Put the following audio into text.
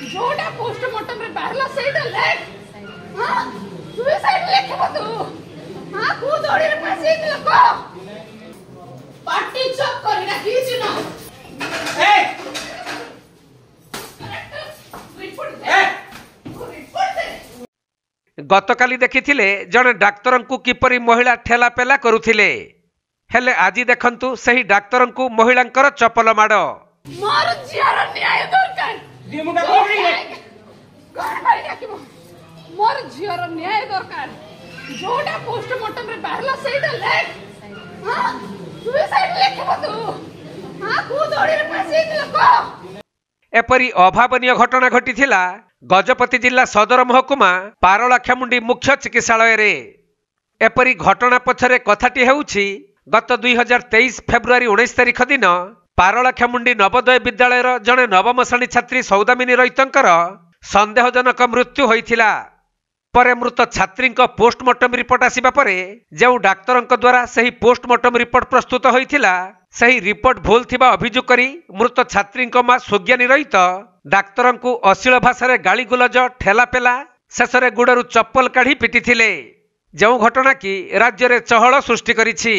जोटा पोस्टमार्टम रे बाहरला सेटा लेख हां सुसाइड लेखबो तू हां को दौड़ी रे पैसे लोक पार्टी चक करी राखी छि ना ए रिपोर्ट दे गतकाली देखिथिले जने डाक्तर को किपरि महिला ठेला पेला करुथिले हेले आजी देखंतु सही डाक्तर को महिलांकर चपल माड़ मोर जियार न्याय दरकार दिमुटा कोड़ी कोन भाई राखिबो मोर जियार न्याय दरकार जोटा पोस्टमार्टम रे बाहरला सेटा लेख हां सुसाइड लेखबो तू हां को दौड़ी रे पैसे लोक एपरी अभावनीय घटना घटिथिला गजपति जिला सदर महकुमा पारलाखेमुंडी मुख्य चिकित्सालय रे एपरी घटना पछरे कथाटी हेउछि गत 2023 फेब्रुआरी 19 तारिख दिन पारलाखेमुंडी नवोदय विद्यालयर जने नवम श्रेणी छात्री सौदामिनी रईतंकर संदेहजनक मृत्यु होइथिला परे मृत छात्री पोस्टमार्टम रिपोर्ट आसिबा परे जेउ डाक्तरंक द्वारा सही पोस्टमार्टम रिपोर्ट प्रस्तुत होइथिला सही रिपोर्ट भूल थिबा अभियोग करी मृत छात्री मां सुज्ञानी रहित डाक्तर को अश्लील भाषा गाली गुलज ठेलापेला शेषरे गुड़रू चप्पल काढ़ी पिटिथिले जो घटना की राज्य में चहल सृष्टि करिछि।